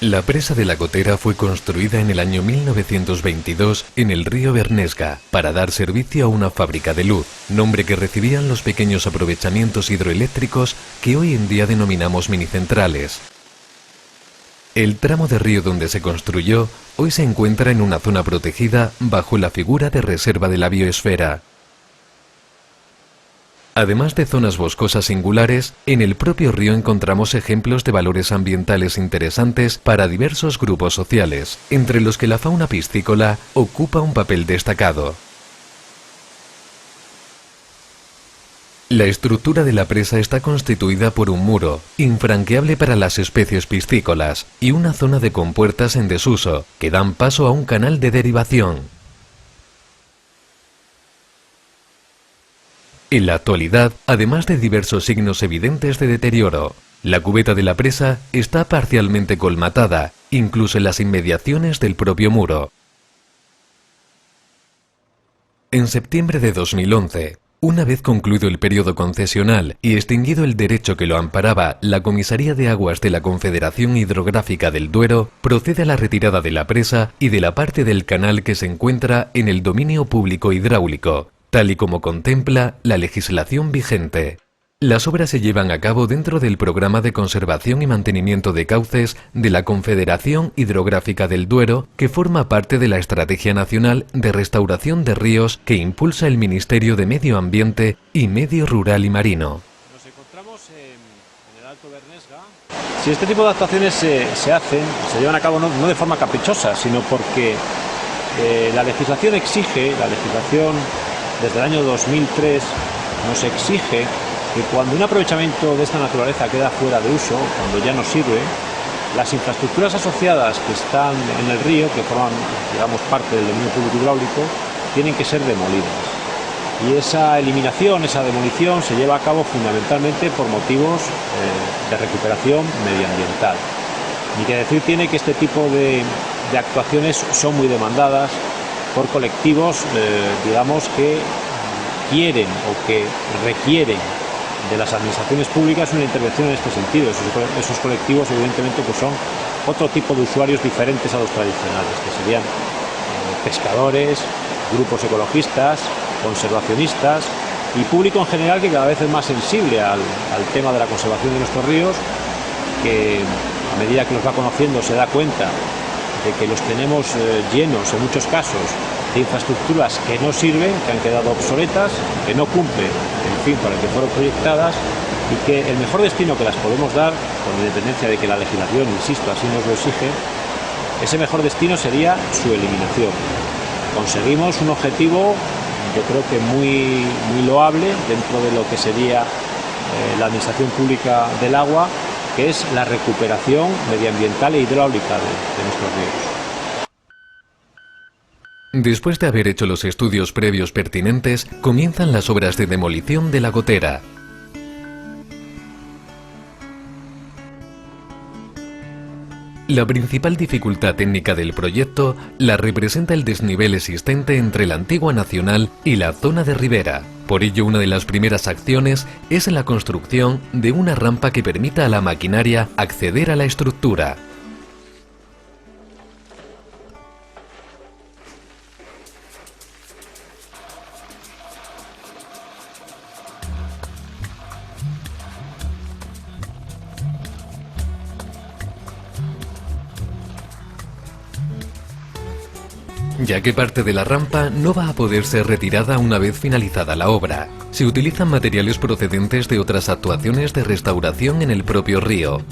La presa de la Gotera fue construida en el año 1922 en el río Bernesga para dar servicio a una fábrica de luz, nombre que recibían los pequeños aprovechamientos hidroeléctricos que hoy en día denominamos minicentrales. El tramo de río donde se construyó hoy se encuentra en una zona protegida bajo la figura de Reserva de la Biosfera. Además de zonas boscosas singulares, en el propio río encontramos ejemplos de valores ambientales interesantes para diversos grupos sociales, entre los que la fauna piscícola ocupa un papel destacado. La estructura de la presa está constituida por un muro, infranqueable para las especies piscícolas, y una zona de compuertas en desuso, que dan paso a un canal de derivación. En la actualidad, además de diversos signos evidentes de deterioro, la cubeta de la presa está parcialmente colmatada, incluso en las inmediaciones del propio muro. En septiembre de 2011, una vez concluido el periodo concesional y extinguido el derecho que lo amparaba, la Comisaría de Aguas de la Confederación Hidrográfica del Duero procede a la retirada de la presa y de la parte del canal que se encuentra en el dominio público hidráulico, tal y como contempla la legislación vigente. Las obras se llevan a cabo dentro del Programa de Conservación y Mantenimiento de Cauces de la Confederación Hidrográfica del Duero, que forma parte de la Estrategia Nacional de Restauración de Ríos que impulsa el Ministerio de Medio Ambiente y Medio Rural y Marino. Nos encontramos en el Alto Bernesga. Si este tipo de actuaciones se hacen, se llevan a cabo no de forma caprichosa, sino porque la legislación desde el año 2003 nos exige que cuando un aprovechamiento de esta naturaleza queda fuera de uso, cuando ya no sirve, las infraestructuras asociadas que están en el río, que forman, digamos, parte del dominio público hidráulico, tienen que ser demolidas. Y esa eliminación, esa demolición se lleva a cabo fundamentalmente por motivos de recuperación medioambiental. Ni que decir tiene que este tipo de actuaciones son muy demandadas por colectivos, digamos, que quieren o que requieren de las administraciones públicas una intervención en este sentido. Esos colectivos, evidentemente, pues son otro tipo de usuarios diferentes a los tradicionales, que serían pescadores, grupos ecologistas, conservacionistas y público en general, que cada vez es más sensible al tema de la conservación de nuestros ríos, que a medida que los va conociendo se da cuenta de que los tenemos llenos, en muchos casos, de infraestructuras que no sirven, que han quedado obsoletas, que no cumplen el fin para el que fueron proyectadas, y que el mejor destino que las podemos dar, con independencia de que la legislación, insisto, así nos lo exige, ese mejor destino sería su eliminación. Conseguimos un objetivo, yo creo que muy loable dentro de lo que sería la administración pública del agua, que es la recuperación medioambiental e hidráulica de nuestros ríos. Después de haber hecho los estudios previos pertinentes, comienzan las obras de demolición de la Gotera. La principal dificultad técnica del proyecto la representa el desnivel existente entre la antigua Nacional y la zona de ribera. Por ello, una de las primeras acciones es la construcción de una rampa que permita a la maquinaria acceder a la estructura. Ya que parte de la rampa no va a poder ser retirada una vez finalizada la obra. Se utilizan materiales procedentes de otras actuaciones de restauración en el propio río.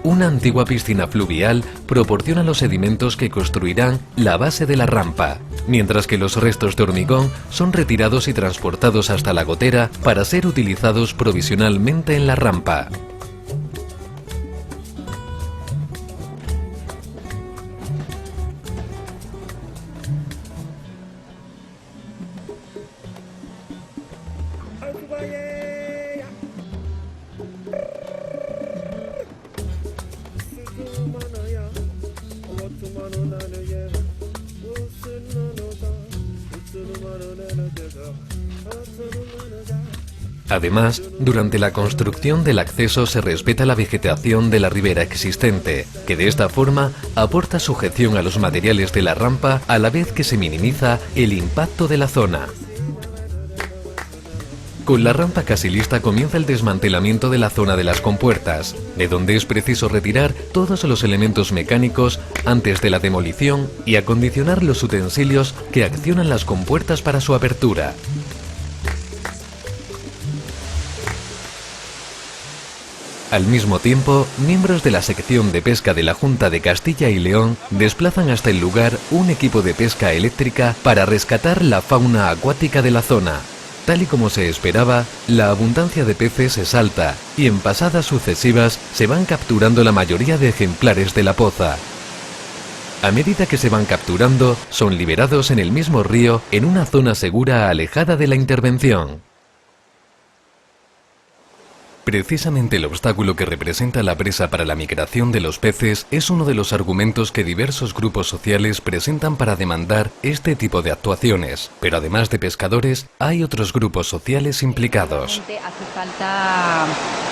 Una antigua piscina fluvial proporciona los sedimentos que construirán la base de la rampa, mientras que los restos de hormigón son retirados y transportados hasta la Gotera para ser utilizados provisionalmente en la rampa. Además, durante la construcción del acceso se respeta la vegetación de la ribera existente, que de esta forma aporta sujeción a los materiales de la rampa a la vez que se minimiza el impacto de la zona. Con la rampa casi lista comienza el desmantelamiento de la zona de las compuertas, de donde es preciso retirar todos los elementos mecánicos antes de la demolición y acondicionar los utensilios que accionan las compuertas para su apertura. Al mismo tiempo, miembros de la sección de pesca de la Junta de Castilla y León desplazan hasta el lugar un equipo de pesca eléctrica para rescatar la fauna acuática de la zona. Tal y como se esperaba, la abundancia de peces es alta y en pasadas sucesivas se van capturando la mayoría de ejemplares de la poza. A medida que se van capturando, son liberados en el mismo río en una zona segura alejada de la intervención. Precisamente el obstáculo que representa la presa para la migración de los peces es uno de los argumentos que diversos grupos sociales presentan para demandar este tipo de actuaciones. Pero además de pescadores, hay otros grupos sociales implicados.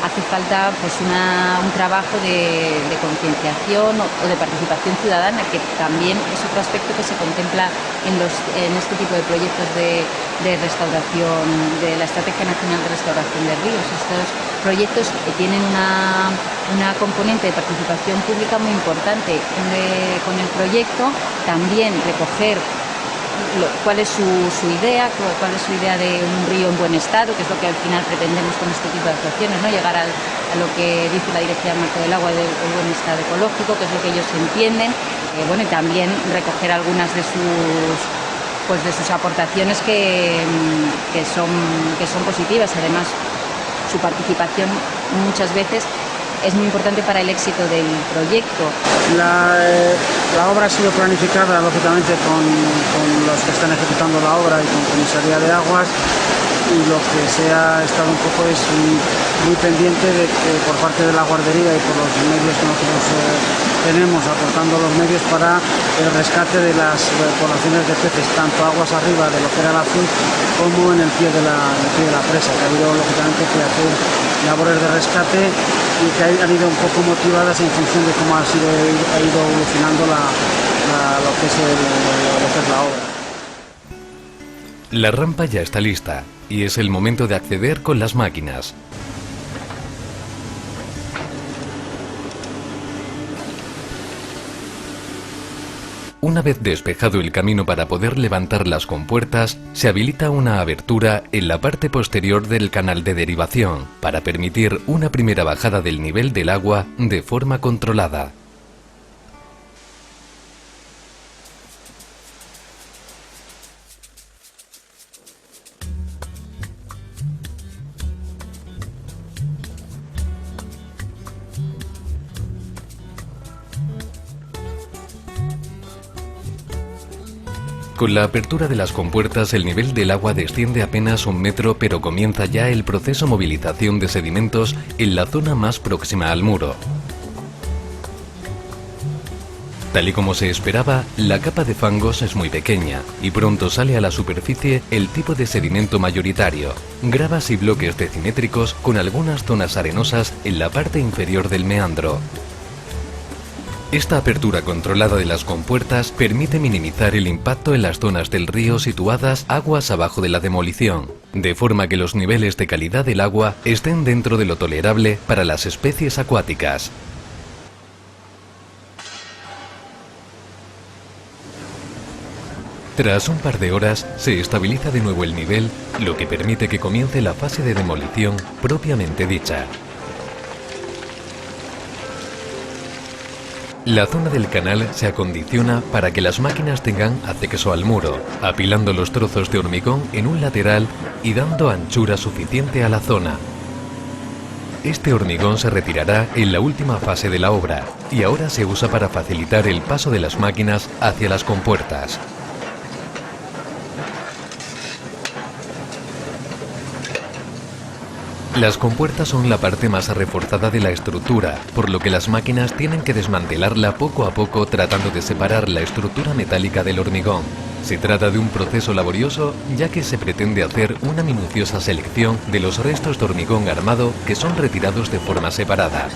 Hace falta pues un trabajo de concienciación o de participación ciudadana, que también es otro aspecto que se contempla en este tipo de proyectos de restauración, de la Estrategia Nacional de Restauración de Ríos. Estos proyectos tienen una componente de participación pública muy importante. Con el proyecto también recoger cuál es su idea de un río en buen estado, que es lo que al final pretendemos con este tipo de actuaciones, ¿no? Llegar a lo que dice la Directiva Marco del Agua del buen estado ecológico, que es lo que ellos entienden, y también recoger algunas de sus aportaciones que son positivas. Además, su participación muchas veces es muy importante para el éxito del proyecto. La obra ha sido planificada lógicamente con los que están ejecutando la obra y con Comisaría de Aguas, y lo que se ha estado un poco es muy pendiente de que por parte de la guardería y por los medios que nosotros tenemos, aportando los medios para el rescate de las poblaciones de peces, tanto aguas arriba de lo que era la FUN como en el pie de la presa, que ha habido lógicamente que hacer labores de rescate y que han ido un poco motivadas en función de cómo ha ido evolucionando lo que es la obra. La rampa ya está lista y es el momento de acceder con las máquinas. Una vez despejado el camino para poder levantar las compuertas, se habilita una abertura en la parte posterior del canal de derivación para permitir una primera bajada del nivel del agua de forma controlada. Con la apertura de las compuertas, el nivel del agua desciende apenas 1 metro, pero comienza ya el proceso de movilización de sedimentos en la zona más próxima al muro. Tal y como se esperaba, la capa de fangos es muy pequeña y pronto sale a la superficie el tipo de sedimento mayoritario, gravas y bloques decimétricos con algunas zonas arenosas en la parte inferior del meandro. Esta apertura controlada de las compuertas permite minimizar el impacto en las zonas del río situadas aguas abajo de la demolición, de forma que los niveles de calidad del agua estén dentro de lo tolerable para las especies acuáticas. Tras un par de horas, se estabiliza de nuevo el nivel, lo que permite que comience la fase de demolición propiamente dicha. La zona del canal se acondiciona para que las máquinas tengan acceso al muro, apilando los trozos de hormigón en un lateral y dando anchura suficiente a la zona. Este hormigón se retirará en la última fase de la obra y ahora se usa para facilitar el paso de las máquinas hacia las compuertas. Las compuertas son la parte más reforzada de la estructura, por lo que las máquinas tienen que desmantelarla poco a poco tratando de separar la estructura metálica del hormigón. Se trata de un proceso laborioso, ya que se pretende hacer una minuciosa selección de los restos de hormigón armado que son retirados de forma separada.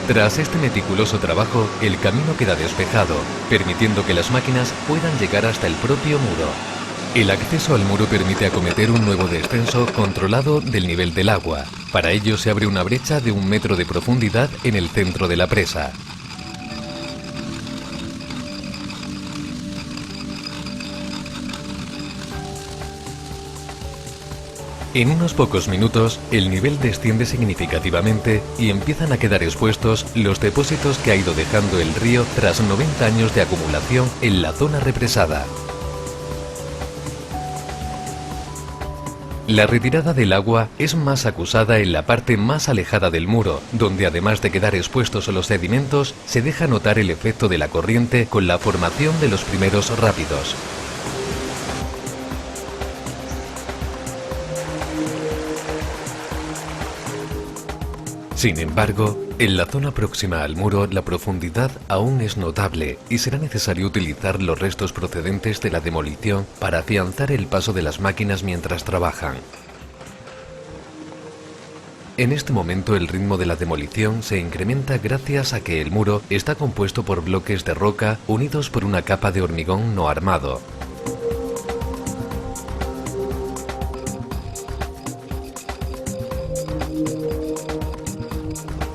Tras este meticuloso trabajo, el camino queda despejado, permitiendo que las máquinas puedan llegar hasta el propio muro. El acceso al muro permite acometer un nuevo descenso controlado del nivel del agua. Para ello se abre una brecha de 1 metro de profundidad en el centro de la presa. En unos pocos minutos, el nivel desciende significativamente y empiezan a quedar expuestos los depósitos que ha ido dejando el río tras 90 años de acumulación en la zona represada. La retirada del agua es más acusada en la parte más alejada del muro, donde además de quedar expuestos los sedimentos, se deja notar el efecto de la corriente con la formación de los primeros rápidos. Sin embargo, en la zona próxima al muro la profundidad aún es notable y será necesario utilizar los restos procedentes de la demolición para afianzar el paso de las máquinas mientras trabajan. En este momento el ritmo de la demolición se incrementa gracias a que el muro está compuesto por bloques de roca unidos por una capa de hormigón no armado.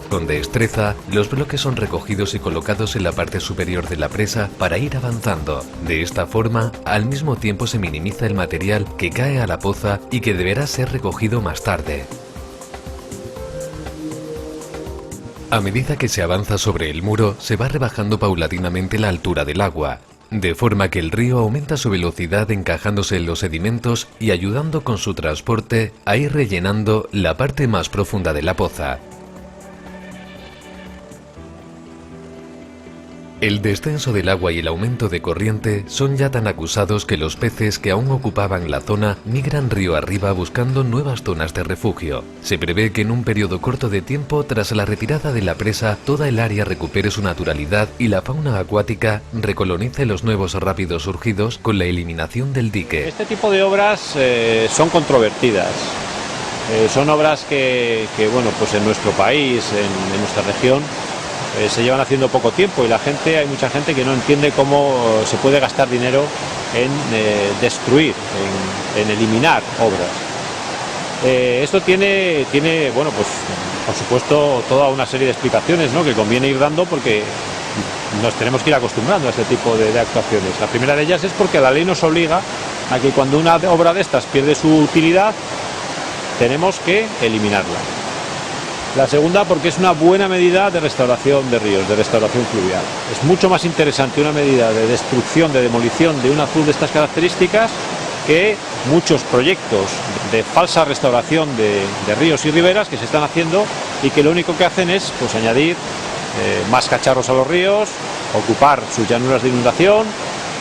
Con destreza, los bloques son recogidos y colocados en la parte superior de la presa para ir avanzando. De esta forma, al mismo tiempo se minimiza el material que cae a la poza y que deberá ser recogido más tarde. A medida que se avanza sobre el muro, se va rebajando paulatinamente la altura del agua, de forma que el río aumenta su velocidad encajándose en los sedimentos y ayudando con su transporte a ir rellenando la parte más profunda de la poza. El descenso del agua y el aumento de corriente son ya tan acusados que los peces que aún ocupaban la zona migran río arriba buscando nuevas zonas de refugio. Se prevé que en un periodo corto de tiempo, tras la retirada de la presa, toda el área recupere su naturalidad y la fauna acuática recolonice los nuevos rápidos surgidos con la eliminación del dique. Este tipo de obras son controvertidas. Son obras que bueno, pues en nuestro país, en nuestra región, se llevan haciendo poco tiempo y hay mucha gente que no entiende cómo se puede gastar dinero en destruir, en eliminar obras. Esto tiene, bueno, pues por supuesto toda una serie de explicaciones, ¿no?, que conviene ir dando porque nos tenemos que ir acostumbrando a este tipo de actuaciones. La primera de ellas es porque la ley nos obliga a que cuando una obra de estas pierde su utilidad, tenemos que eliminarla. La segunda, porque es una buena medida de restauración de ríos, de restauración fluvial. Es mucho más interesante una medida de destrucción, de demolición de un azul de estas características que muchos proyectos de falsa restauración de ríos y riberas que se están haciendo y que lo único que hacen es pues añadir más cacharros a los ríos, ocupar sus llanuras de inundación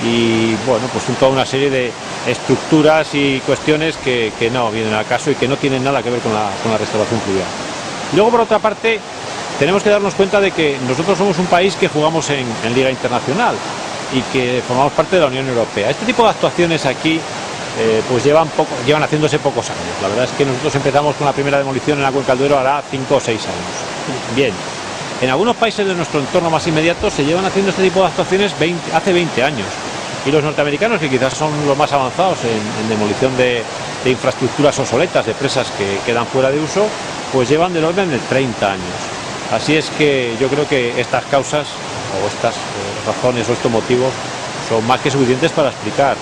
y bueno, pues toda una serie de estructuras y cuestiones que no vienen al caso y que no tienen nada que ver con la restauración fluvial. Luego, por otra parte, tenemos que darnos cuenta de que nosotros somos un país que jugamos en Liga Internacional y que formamos parte de la Unión Europea. Este tipo de actuaciones aquí pues llevan haciéndose pocos años. La verdad es que nosotros empezamos con la primera demolición en la Cuenca del Duero hará 5 o 6 años. Bien, en algunos países de nuestro entorno más inmediato se llevan haciendo este tipo de actuaciones hace 20 años. Y los norteamericanos, que quizás son los más avanzados en demolición de infraestructuras obsoletas, de presas que quedan fuera de uso, pues llevan del orden de 30 años. Así es que yo creo que estas causas o estas razones o estos motivos son más que suficientes para explicar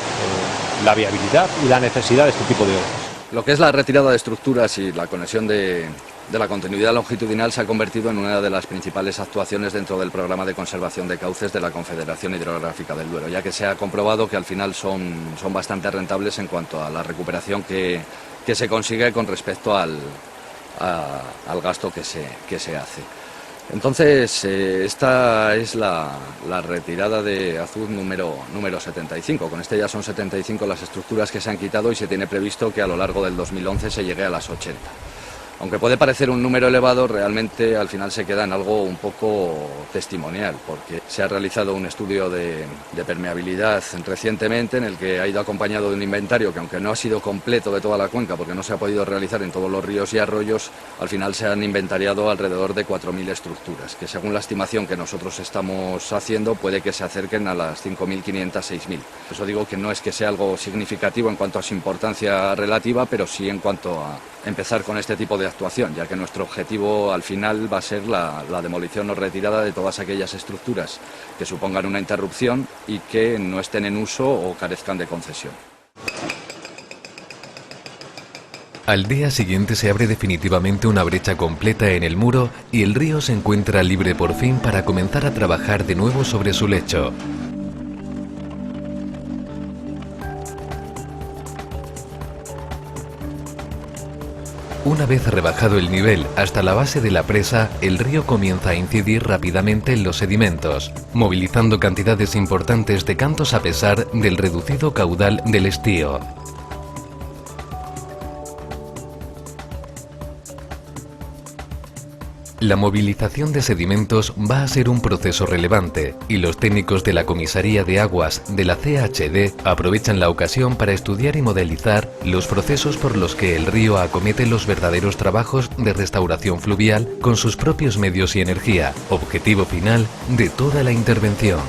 la viabilidad y la necesidad de este tipo de obras. Lo que es la retirada de estructuras y la conexión de la continuidad longitudinal se ha convertido en una de las principales actuaciones dentro del programa de conservación de cauces de la Confederación Hidrográfica del Duero, ya que se ha comprobado que al final son bastante rentables en cuanto a la recuperación que se consigue con respecto al gasto que se hace. Entonces, esta es la retirada de Azuz número 75. Con este ya son 75 las estructuras que se han quitado y se tiene previsto que a lo largo del 2011 se llegue a las 80. Aunque puede parecer un número elevado, realmente al final se queda en algo un poco testimonial, porque se ha realizado un estudio de permeabilidad recientemente en el que ha ido acompañado de un inventario que, aunque no ha sido completo de toda la cuenca, porque no se ha podido realizar en todos los ríos y arroyos, al final se han inventariado alrededor de 4.000 estructuras, que según la estimación que nosotros estamos haciendo puede que se acerquen a las 5.500, 6.000. Por eso digo que no es que sea algo significativo en cuanto a su importancia relativa, pero sí en cuanto a empezar con este tipo de actuación, ya que nuestro objetivo al final va a ser la demolición o retirada de todas aquellas estructuras que supongan una interrupción y que no estén en uso o carezcan de concesión. Al día siguiente se abre definitivamente una brecha completa en el muro y el río se encuentra libre por fin para comenzar a trabajar de nuevo sobre su lecho. Una vez rebajado el nivel hasta la base de la presa, el río comienza a incidir rápidamente en los sedimentos, movilizando cantidades importantes de cantos a pesar del reducido caudal del estío. La movilización de sedimentos va a ser un proceso relevante y los técnicos de la Comisaría de Aguas de la CHD aprovechan la ocasión para estudiar y modelizar los procesos por los que el río acomete los verdaderos trabajos de restauración fluvial con sus propios medios y energía, objetivo final de toda la intervención.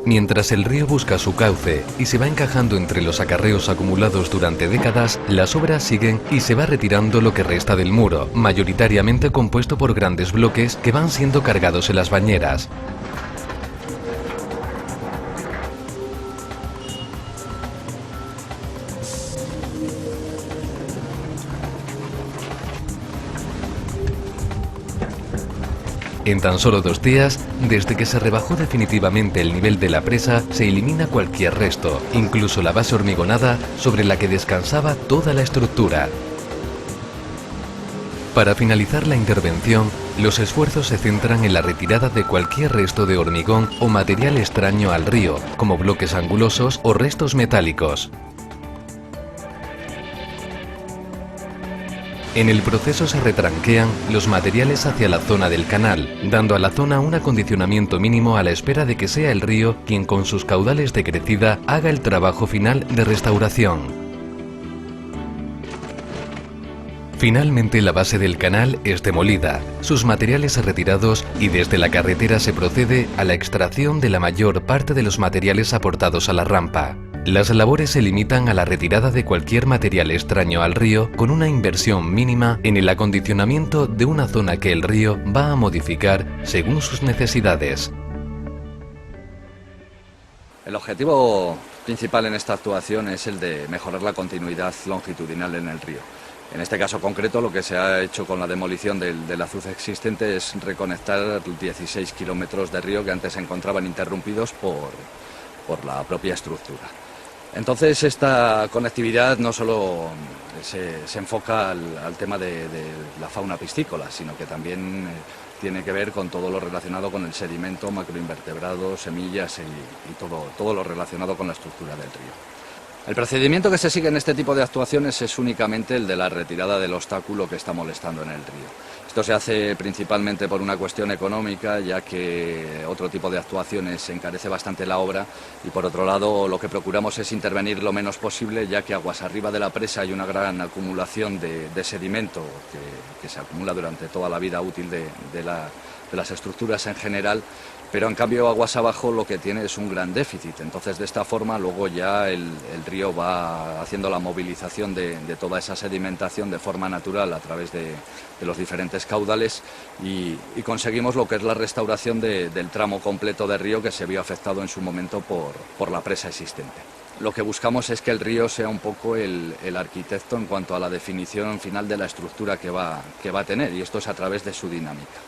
Mientras el río busca su cauce y se va encajando entre los acarreos acumulados durante décadas, las obras siguen y se va retirando lo que resta del muro, mayoritariamente compuesto por grandes bloques que van siendo cargados en las bañeras. En tan solo 2 días, desde que se rebajó definitivamente el nivel de la presa, se elimina cualquier resto, incluso la base hormigonada sobre la que descansaba toda la estructura. Para finalizar la intervención, los esfuerzos se centran en la retirada de cualquier resto de hormigón o material extraño al río, como bloques angulosos o restos metálicos. En el proceso se retranquean los materiales hacia la zona del canal, dando a la zona un acondicionamiento mínimo a la espera de que sea el río quien con sus caudales de crecida haga el trabajo final de restauración. Finalmente la base del canal es demolida, sus materiales retirados y desde la carretera se procede a la extracción de la mayor parte de los materiales aportados a la rampa. Las labores se limitan a la retirada de cualquier material extraño al río con una inversión mínima en el acondicionamiento de una zona que el río va a modificar según sus necesidades. El objetivo principal en esta actuación es el de mejorar la continuidad longitudinal en el río. En este caso concreto, lo que se ha hecho con la demolición del azuz existente es reconectar 16 kilómetros de río que antes se encontraban interrumpidos por la propia estructura. Entonces, esta conectividad no solo se enfoca al tema de la fauna piscícola, sino que también tiene que ver con todo lo relacionado con el sedimento, macroinvertebrados, semillas y todo lo relacionado con la estructura del río. El procedimiento que se sigue en este tipo de actuaciones es únicamente el de la retirada del obstáculo que está molestando en el río. Esto se hace principalmente por una cuestión económica, ya que otro tipo de actuaciones encarece bastante la obra, y por otro lado lo que procuramos es intervenir lo menos posible, ya que aguas arriba de la presa hay una gran acumulación de sedimento que se acumula durante toda la vida útil de las estructuras en general, pero en cambio aguas abajo lo que tiene es un gran déficit. Entonces de esta forma luego ya el río va haciendo la movilización de toda esa sedimentación de forma natural a través de los diferentes caudales y conseguimos lo que es la restauración del tramo completo de río que se vio afectado en su momento por la presa existente. Lo que buscamos es que el río sea un poco el arquitecto en cuanto a la definición final de la estructura que va a tener, y esto es a través de su dinámica.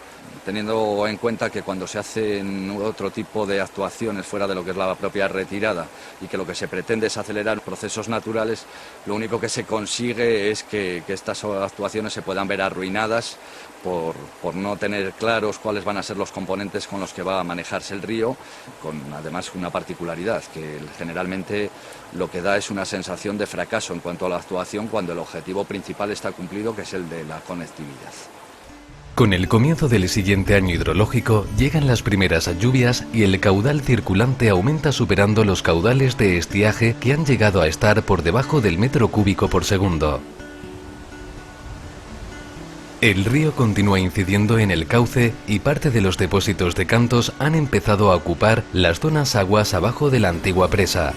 teniendo en cuenta que cuando se hacen otro tipo de actuaciones fuera de lo que es la propia retirada y que lo que se pretende es acelerar procesos naturales, lo único que se consigue es que estas actuaciones se puedan ver arruinadas por no tener claros cuáles van a ser los componentes con los que va a manejarse el río, con además una particularidad, que generalmente lo que da es una sensación de fracaso en cuanto a la actuación cuando el objetivo principal está cumplido, que es el de la conectividad. Con el comienzo del siguiente año hidrológico llegan las primeras lluvias y el caudal circulante aumenta superando los caudales de estiaje que han llegado a estar por debajo del metro cúbico por segundo. El río continúa incidiendo en el cauce y parte de los depósitos de cantos han empezado a ocupar las zonas aguas abajo de la antigua presa.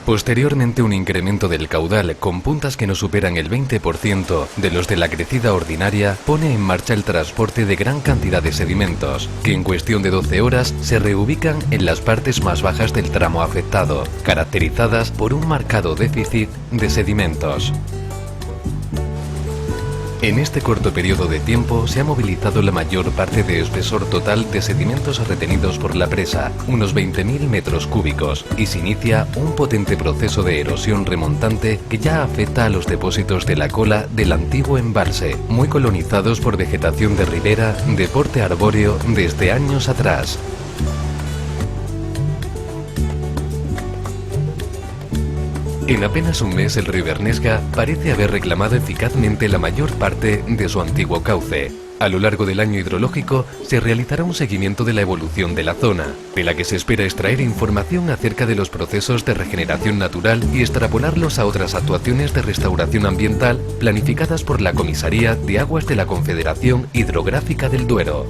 Posteriormente, un incremento del caudal con puntas que no superan el 20% de los de la crecida ordinaria pone en marcha el transporte de gran cantidad de sedimentos, que en cuestión de 12 horas se reubican en las partes más bajas del tramo afectado, caracterizadas por un marcado déficit de sedimentos. En este corto periodo de tiempo se ha movilizado la mayor parte de espesor total de sedimentos retenidos por la presa, unos 20.000 metros cúbicos, y se inicia un potente proceso de erosión remontante que ya afecta a los depósitos de la cola del antiguo embalse, muy colonizados por vegetación de ribera de porte arbóreo desde años atrás. En apenas un mes el río Bernesga parece haber reclamado eficazmente la mayor parte de su antiguo cauce. A lo largo del año hidrológico se realizará un seguimiento de la evolución de la zona, de la que se espera extraer información acerca de los procesos de regeneración natural y extrapolarlos a otras actuaciones de restauración ambiental planificadas por la Comisaría de Aguas de la Confederación Hidrográfica del Duero.